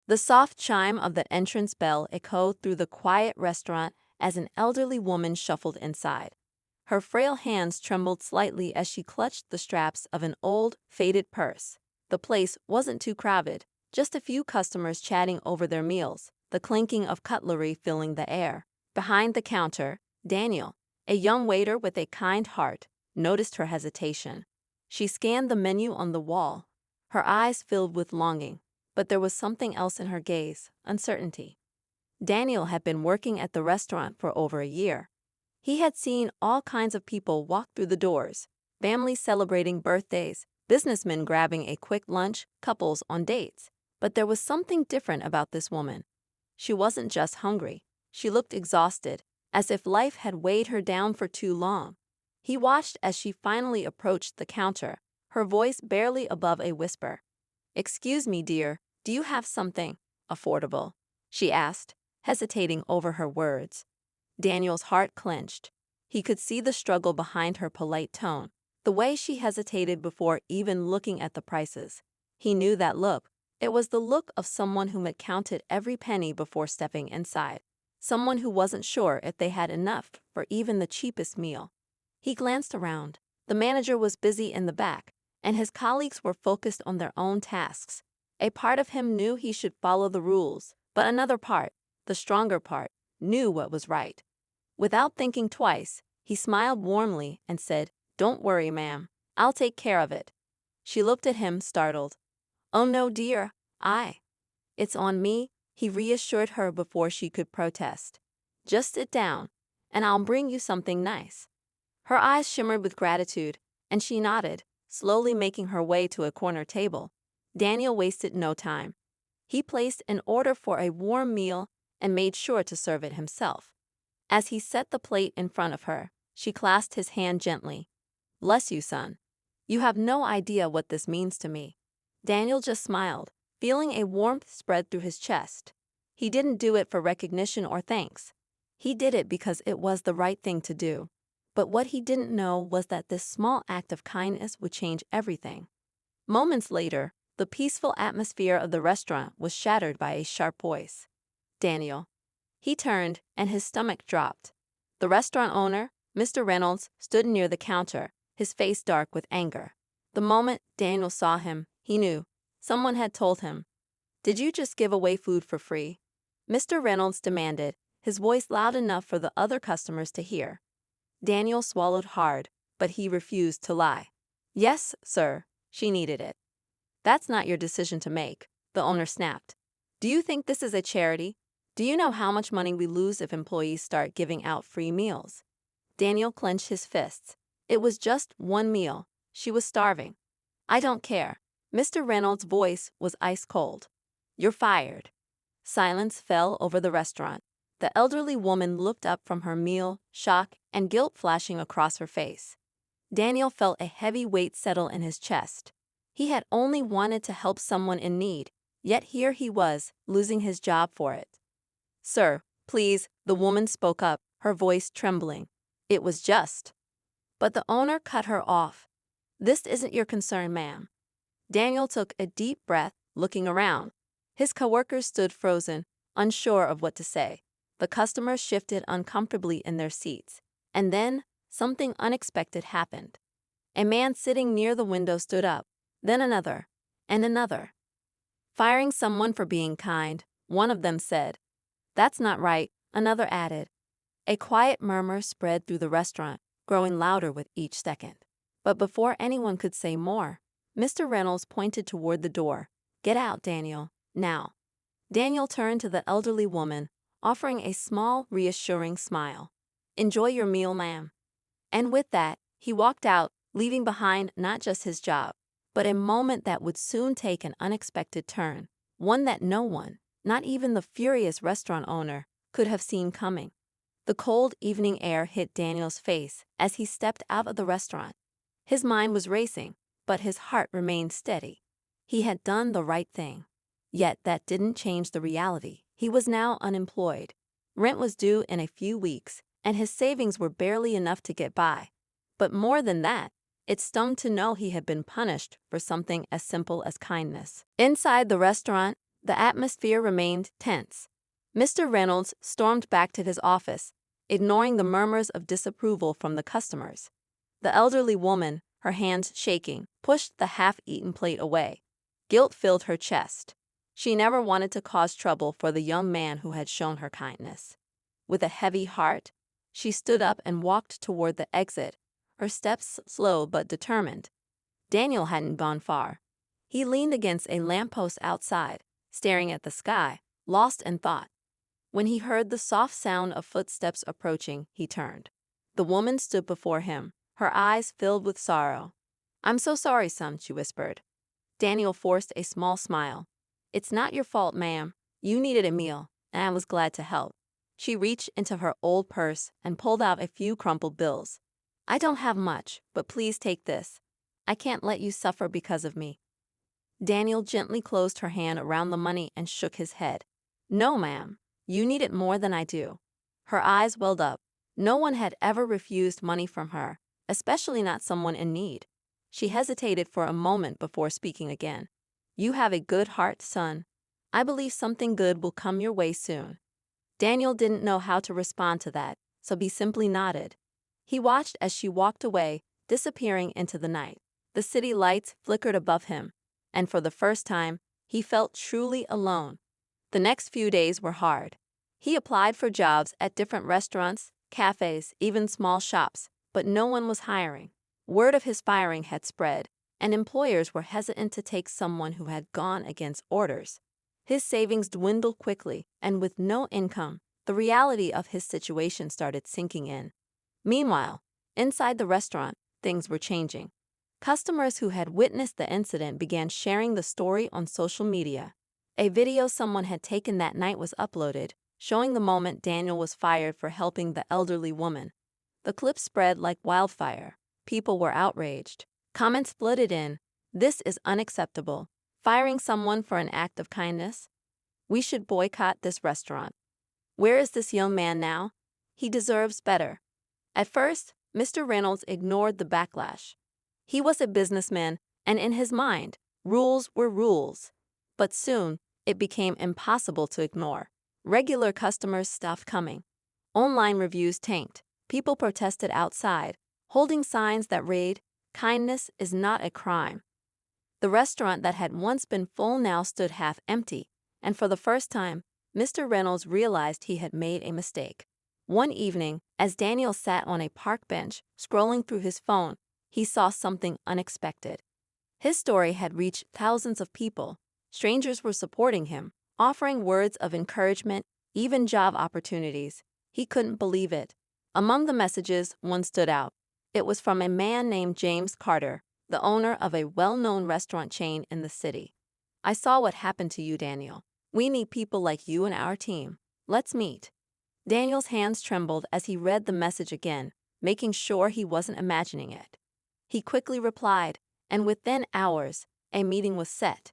The soft chime of the entrance bell echoed through the quiet restaurant as an elderly woman shuffled inside. Her frail hands trembled slightly as she clutched the straps of an old, faded purse. The place wasn't too crowded, just a few customers chatting over their meals, the clinking of cutlery filling the air. Behind the counter, Daniel, a young waiter with a kind heart, noticed her hesitation. She scanned the menu on the wall, her eyes filled with longing, but there was something else in her gaze, uncertainty. Daniel had been working at the restaurant for over a year. He had seen all kinds of people walk through the doors, families celebrating birthdays, businessmen grabbing a quick lunch, couples on dates. But there was something different about this woman. She wasn't just hungry. She looked exhausted, as if life had weighed her down for too long. He watched as she finally approached the counter, her voice barely above a whisper. "Excuse me, dear, do you have something affordable?" she asked, hesitating over her words. Daniel's heart clenched. He could see the struggle behind her polite tone, the way she hesitated before even looking at the prices. He knew that look. It was the look of someone who had counted every penny before stepping inside, someone who wasn't sure if they had enough for even the cheapest meal. He glanced around. The manager was busy in the back, and his colleagues were focused on their own tasks. A part of him knew he should follow the rules, but another part, the stronger part, knew what was right. Without thinking twice, he smiled warmly and said, "Don't worry, ma'am. I'll take care of it." She looked at him, startled. "Oh no, dear, it's on me," he reassured her before she could protest. "Just sit down, and I'll bring you something nice." Her eyes shimmered with gratitude, and she nodded, slowly making her way to a corner table. Daniel wasted no time. He placed an order for a warm meal and made sure to serve it himself. As he set the plate in front of her, she clasped his hand gently. "Bless you, son. You have no idea what this means to me." Daniel just smiled, feeling a warmth spread through his chest. He didn't do it for recognition or thanks. He did it because it was the right thing to do. But what he didn't know was that this small act of kindness would change everything. Moments later, the peaceful atmosphere of the restaurant was shattered by a sharp voice. "Daniel." He turned, and his stomach dropped. The restaurant owner, Mr. Reynolds, stood near the counter, his face dark with anger. The moment Daniel saw him, he knew. Someone had told him. "Did you just give away food for free?" Mr. Reynolds demanded, his voice loud enough for the other customers to hear. Daniel swallowed hard, but he refused to lie. "Yes, sir, she needed it." "That's not your decision to make," the owner snapped. "Do you think this is a charity? Do you know how much money we lose if employees start giving out free meals?" Daniel clenched his fists. It was just one meal. She was starving. "I don't care." Mr. Reynolds' voice was ice cold. "You're fired." Silence fell over the restaurant. The elderly woman looked up from her meal, shock and guilt flashing across her face. Daniel felt a heavy weight settle in his chest. He had only wanted to help someone in need, yet here he was, losing his job for it. "Sir, please," the woman spoke up, her voice trembling. "It was just." But the owner cut her off. "This isn't your concern, ma'am." Daniel took a deep breath, looking around. His coworkers stood frozen, unsure of what to say. The customers shifted uncomfortably in their seats. And then, something unexpected happened. A man sitting near the window stood up, then another, and another. "Firing someone for being kind," one of them said. "That's not right," another added. A quiet murmur spread through the restaurant, growing louder with each second. But before anyone could say more, Mr. Reynolds pointed toward the door. "Get out, Daniel, now." Daniel turned to the elderly woman, offering a small, reassuring smile. "Enjoy your meal, ma'am." And with that, he walked out, leaving behind not just his job, but a moment that would soon take an unexpected turn, one that no one, not even the furious restaurant owner, could have seen coming. The cold evening air hit Daniel's face as he stepped out of the restaurant. His mind was racing, but his heart remained steady. He had done the right thing. Yet that didn't change the reality. He was now unemployed. Rent was due in a few weeks, and his savings were barely enough to get by. But more than that, it stung to know he had been punished for something as simple as kindness. Inside the restaurant, The atmosphere remained tense. Mr. Reynolds stormed back to his office, ignoring the murmurs of disapproval from the customers. The elderly woman, her hands shaking, pushed the half-eaten plate away. Guilt filled her chest. She never wanted to cause trouble for the young man who had shown her kindness. With a heavy heart, she stood up and walked toward the exit, her steps slow but determined. Daniel hadn't gone far. He leaned against a lamppost outside, staring at the sky, lost in thought. When he heard the soft sound of footsteps approaching, he turned. The woman stood before him, her eyes filled with sorrow. "I'm so sorry, son," she whispered. Daniel forced a small smile. "It's not your fault, ma'am. You needed a meal, and I was glad to help." She reached into her old purse and pulled out a few crumpled bills. "I don't have much, but please take this. I can't let you suffer because of me." Daniel gently closed her hand around the money and shook his head. "No, ma'am. You need it more than I do." Her eyes welled up. No one had ever refused money from her, especially not someone in need. She hesitated for a moment before speaking again. "You have a good heart, son. I believe something good will come your way soon." Daniel didn't know how to respond to that, so he simply nodded. He watched as she walked away, disappearing into the night. The city lights flickered above him, and for the first time, he felt truly alone. The next few days were hard. He applied for jobs at different restaurants, cafes, even small shops, but no one was hiring. Word of his firing had spread, and employers were hesitant to take someone who had gone against orders. His savings dwindled quickly, and with no income, the reality of his situation started sinking in. Meanwhile, inside the restaurant, things were changing. Customers who had witnessed the incident began sharing the story on social media. A video someone had taken that night was uploaded, showing the moment Daniel was fired for helping the elderly woman. The clip spread like wildfire. People were outraged. Comments flooded in. "This is unacceptable. Firing someone for an act of kindness? We should boycott this restaurant. Where is this young man now? He deserves better." At first, Mr. Reynolds ignored the backlash. He was a businessman, and in his mind, rules were rules. But soon, it became impossible to ignore. Regular customers stopped coming. Online reviews tanked. People protested outside, holding signs that read, "Kindness is not a crime." The restaurant that had once been full now stood half empty, and for the first time, Mr. Reynolds realized he had made a mistake. One evening, as Daniel sat on a park bench, scrolling through his phone, he saw something unexpected. His story had reached thousands of people. Strangers were supporting him, offering words of encouragement, even job opportunities. He couldn't believe it. Among the messages, one stood out. It was from a man named James Carter, the owner of a well-known restaurant chain in the city. "I saw what happened to you, Daniel. We need people like you in our team. Let's meet." Daniel's hands trembled as he read the message again, making sure he wasn't imagining it. He quickly replied, and within hours, a meeting was set.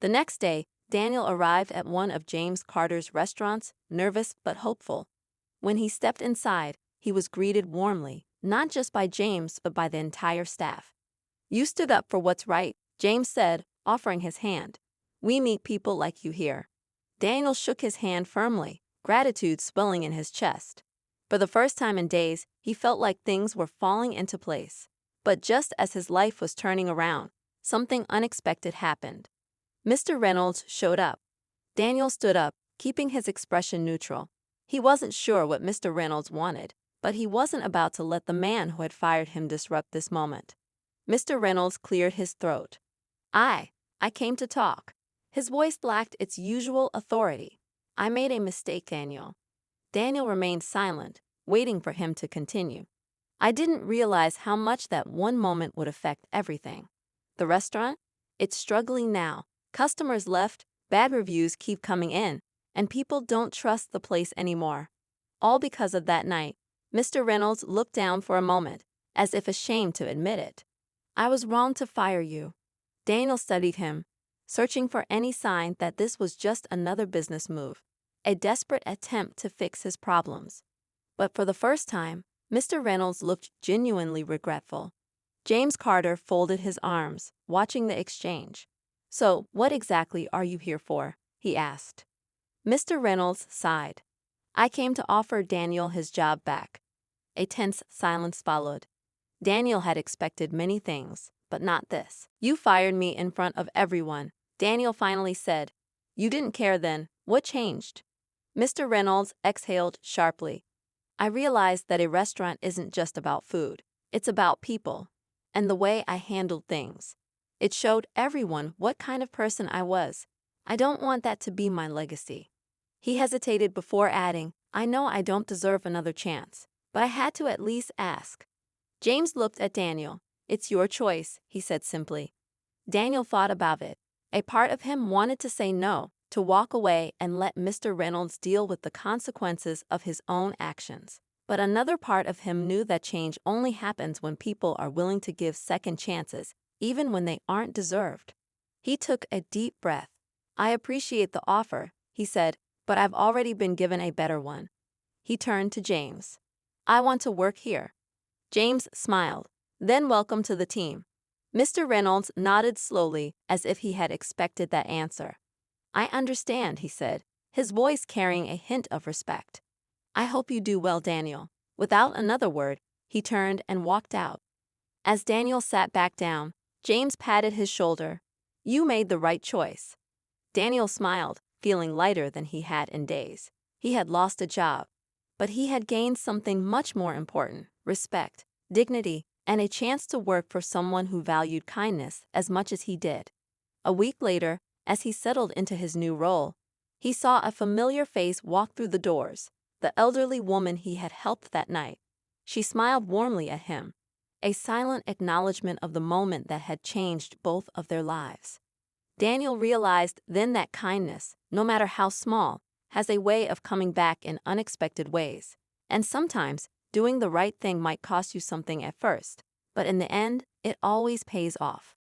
The next day, Daniel arrived at one of James Carter's restaurants, nervous but hopeful. When he stepped inside, he was greeted warmly, not just by James but by the entire staff. "You stood up for what's right," James said, offering his hand. "We need people like you here." Daniel shook his hand firmly, gratitude swelling in his chest. For the first time in days, he felt like things were falling into place. But just as his life was turning around, something unexpected happened. Mr. Reynolds showed up. Daniel stood up, keeping his expression neutral. He wasn't sure what Mr. Reynolds wanted, but he wasn't about to let the man who had fired him disrupt this moment. Mr. Reynolds cleared his throat. I came to talk." His voice lacked its usual authority. "I made a mistake, Daniel." Daniel remained silent, waiting for him to continue. "I didn't realize how much that one moment would affect everything. The restaurant? It's struggling now. Customers left, bad reviews keep coming in, and people don't trust the place anymore. All because of that night." Mr. Reynolds looked down for a moment, as if ashamed to admit it. "I was wrong to fire you." Daniel studied him, searching for any sign that this was just another business move, a desperate attempt to fix his problems. But for the first time, Mr. Reynolds looked genuinely regretful. James Carter folded his arms, watching the exchange. "So, what exactly are you here for?" he asked. Mr. Reynolds sighed. I came to offer Daniel his job back. A tense silence followed. Daniel had expected many things, but not this. You fired me in front of everyone, Daniel finally said. You didn't care then. What changed? Mr. Reynolds exhaled sharply. I realized that a restaurant isn't just about food. It's about people. And the way I handled things. It showed everyone what kind of person I was. I don't want that to be my legacy. He hesitated before adding, I know I don't deserve another chance, but I had to at least ask. James looked at Daniel. It's your choice, he said simply. Daniel thought about it. A part of him wanted to say no, to walk away and let Mr. Reynolds deal with the consequences of his own actions. But another part of him knew that change only happens when people are willing to give second chances, even when they aren't deserved. He took a deep breath. I appreciate the offer, he said, but I've already been given a better one. He turned to James. I want to work here. James smiled. Then welcome to the team. Mr. Reynolds nodded slowly, as if he had expected that answer. I understand, he said, his voice carrying a hint of respect. I hope you do well, Daniel. Without another word, he turned and walked out. As Daniel sat back down, James patted his shoulder. You made the right choice. Daniel smiled, feeling lighter than he had in days. He had lost a job, but he had gained something much more important: respect, dignity, and a chance to work for someone who valued kindness as much as he did. A week later, as he settled into his new role, he saw a familiar face walk through the doors, the elderly woman he had helped that night. She smiled warmly at him, a silent acknowledgement of the moment that had changed both of their lives. Daniel realized then that kindness, no matter how small, has a way of coming back in unexpected ways. And sometimes, doing the right thing might cost you something at first, but in the end, it always pays off.